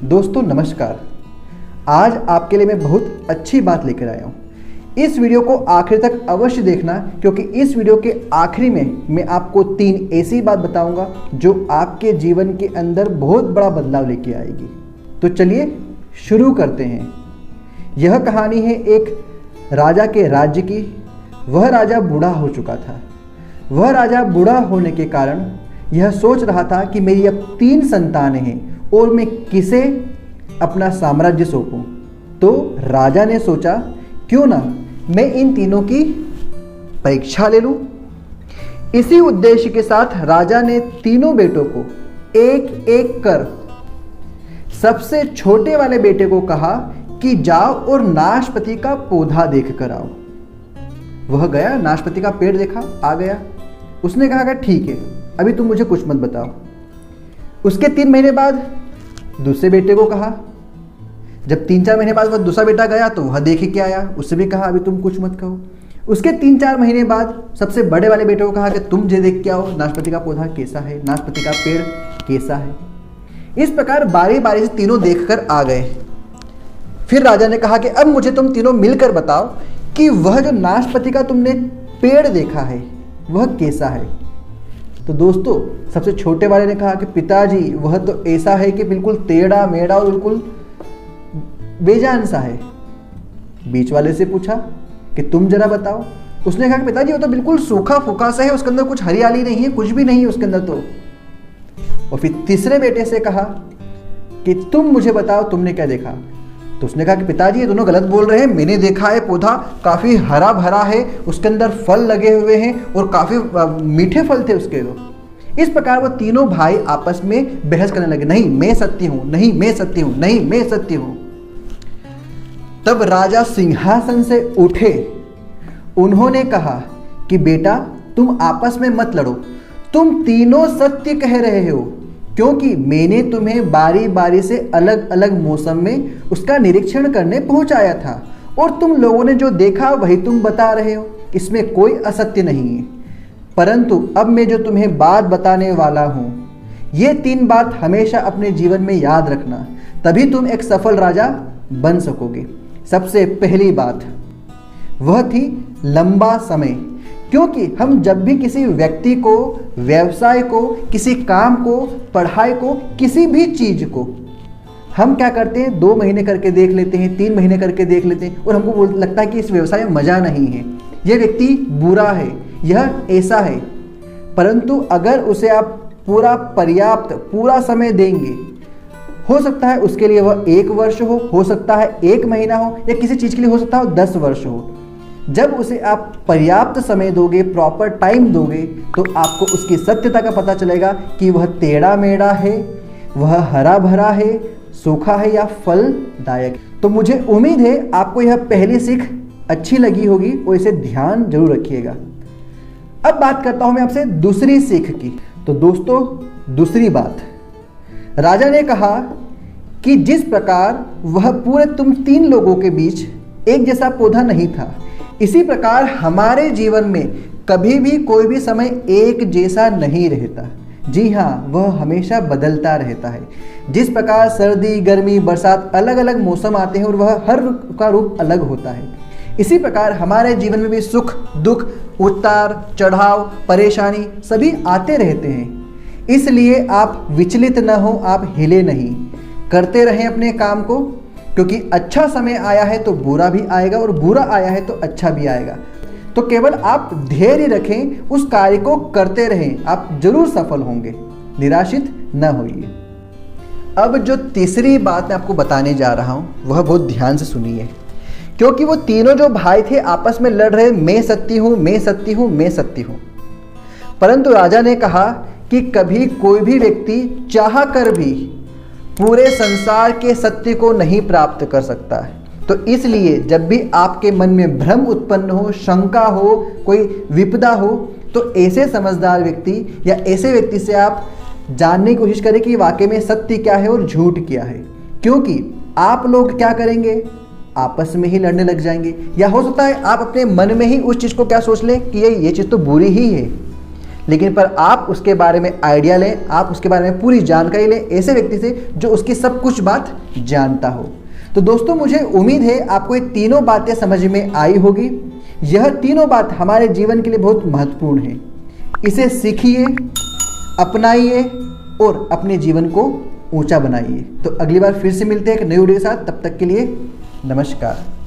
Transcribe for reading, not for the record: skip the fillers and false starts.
दोस्तों नमस्कार। आज आपके लिए मैं बहुत अच्छी बात लेकर आया हूँ। इस वीडियो को आखिर तक अवश्य देखना, क्योंकि इस वीडियो के आखिरी में मैं आपको 3 ऐसी बात बताऊंगा जो आपके जीवन के अंदर बहुत बड़ा बदलाव लेके आएगी। तो चलिए शुरू करते हैं। यह कहानी है एक राजा के राज्य की। वह राजा बूढ़ा हो चुका था। वह राजा बूढ़ा होने के कारण यह सोच रहा था कि मेरी अब 3 संतानें हैं और मैं किसे अपना साम्राज्य सौंपूं। तो राजा ने सोचा क्यों ना मैं इन तीनों की परीक्षा ले लूं। इसी उद्देश्य के साथ राजा ने तीनों बेटों को एक एक कर सबसे छोटे वाले बेटे को कहा कि जाओ और नाशपाती का पौधा देख कर आओ। वह गया, नाशपाती का पेड़ देखा, आ गया। उसने कहा कि ठीक है, अभी तुम मुझे कुछ मत बताओ। उसके 3 महीने बाद दूसरे बेटे को कहा। जब 3-4 महीने बाद वह दूसरा बेटा गया तो वह देख के आया, उससे भी कहा अभी तुम कुछ मत कहो। उसके 3-4 महीने बाद सबसे बड़े वाले बेटे को कहा कि तुम मुझे देख के आओ, नाशपाती का पौधा कैसा है, नाशपाती का पेड़ कैसा है। इस प्रकार बारी बारी से तीनों देखकर आ गए। फिर राजा ने कहा कि अब मुझे तुम तीनों मिलकर बताओ कि वह जो नाशपाती का तुमने पेड़ देखा है वह कैसा है। तो दोस्तों सबसे छोटे वाले ने कहा कि पिताजी वह तो ऐसा है कि बिल्कुल टेढ़ा मेढ़ा और बिल्कुल बेजान सा है। बीच वाले से पूछा कि तुम जरा बताओ। उसने कहा कि पिताजी वो तो बिल्कुल सूखा फूका सा है, उसके अंदर कुछ हरियाली नहीं है, कुछ भी नहीं है उसके अंदर तो। और फिर तीसरे बेटे से कहा कि तुम मुझे बताओ तुमने क्या देखा। तो उसने कहा कि पिताजी ये दोनों गलत बोल रहे हैं, मैंने देखा है पौधा काफ़ी हरा भरा है, उसके अंदर फल लगे हुए हैं और काफ़ी मीठे फल थे उसके। तो इस प्रकार वो तीनों भाई आपस में बहस करने लगे, नहीं मैं सत्य हूं, नहीं मैं सत्य हूं, नहीं मैं सत्य हूं। तब राजा सिंहासन से उठे। उन्होंने कहा कि बेटा तुम आपस में मत लड़ो, तुम तीनों सत्य कह रहे हो, क्योंकि मैंने तुम्हें बारी बारी से अलग अलग मौसम में उसका निरीक्षण करने पहुंचाया था और तुम लोगों ने जो देखा वही तुम बता रहे हो, इसमें कोई असत्य नहीं है। परंतु अब मैं जो तुम्हें बात बताने वाला हूं, ये 3 बात हमेशा अपने जीवन में याद रखना, तभी तुम एक सफल राजा बन सकोगे। सबसे पहली बात वह थी लंबा समय। क्योंकि हम जब भी किसी व्यक्ति को, व्यवसाय को, किसी काम को, पढ़ाई को, किसी भी चीज को हम क्या करते हैं, 2 महीने करके देख लेते हैं, 3 महीने करके देख लेते हैं और हमको लगता है कि इस व्यवसाय में मजा नहीं है, यह व्यक्ति बुरा है, यह ऐसा है। परंतु अगर उसे आप पूरा समय देंगे, हो सकता है उसके लिए वह 1 वर्ष हो सकता है 1 महीना हो, या किसी चीज के लिए हो सकता है 10 वर्ष हो। जब उसे आप पर्याप्त समय दोगे, प्रॉपर टाइम दोगे, तो आपको उसकी सत्यता का पता चलेगा कि वह टेढ़ा मेढ़ा है, वह हरा भरा है, सूखा है या फलदायक। तो मुझे उम्मीद है आपको यह पहली सीख अच्छी लगी होगी और इसे ध्यान जरूर रखिएगा। अब बात करता हूं मैं आपसे दूसरी सीख की। तो दोस्तों दूसरी बात, राजा ने कहा कि जिस प्रकार वह पूरे तुम 3 लोगों के बीच एक जैसा पौधा नहीं था, इसी प्रकार हमारे जीवन में कभी भी कोई भी समय एक जैसा नहीं रहता। जी हाँ, वह हमेशा बदलता रहता है। जिस प्रकार सर्दी, गर्मी, बरसात अलग अलग मौसम आते हैं और वह हर का रूप अलग होता है, इसी प्रकार हमारे जीवन में भी सुख दुख, उतार चढ़ाव, परेशानी सभी आते रहते हैं। इसलिए आप विचलित न हो, आप हिले नहीं, करते रहें अपने काम को, क्योंकि अच्छा समय आया है तो बुरा भी आएगा और बुरा आया है तो अच्छा भी आएगा। तो केवल आप धैर्य रखें, उस कार्य को करते रहें, आप जरूर सफल होंगे, निराशित न होइए। अब जो तीसरी बात मैं आपको बताने जा रहा हूं वह बहुत ध्यान से सुनिए, क्योंकि वो तीनों जो भाई थे आपस में लड़ रहे, मैं सत्य हूं, मैं सत्य हूं, मैं सत्य हूं। परंतु राजा ने कहा कि कभी कोई भी व्यक्ति चाह कर भी पूरे संसार के सत्य को नहीं प्राप्त कर सकता है। तो इसलिए जब भी आपके मन में भ्रम उत्पन्न हो, शंका हो, कोई विपदा हो, तो ऐसे समझदार व्यक्ति या ऐसे व्यक्ति से आप जानने की कोशिश करें कि वाकई में सत्य क्या है और झूठ क्या है। क्योंकि आप लोग क्या करेंगे, आपस में ही लड़ने लग जाएंगे, या हो सकता है आप अपने मन में ही उस चीज़ को क्या सोच लें कि ये चीज़ तो बुरी ही है। लेकिन पर आप उसके बारे में आइडिया लें, आप उसके बारे में पूरी जानकारी लें ऐसे व्यक्ति से जो उसकी सब कुछ बात जानता हो। तो दोस्तों मुझे उम्मीद है आपको ये तीनों बातें समझ में आई होगी। यह तीनों बात हमारे जीवन के लिए बहुत महत्वपूर्ण है। इसे सीखिए, अपनाइए और अपने जीवन को ऊंचा बनाइए। तो अगली बार फिर से मिलते हैं एक नई वीडियो के साथ। तब तक के लिए नमस्कार।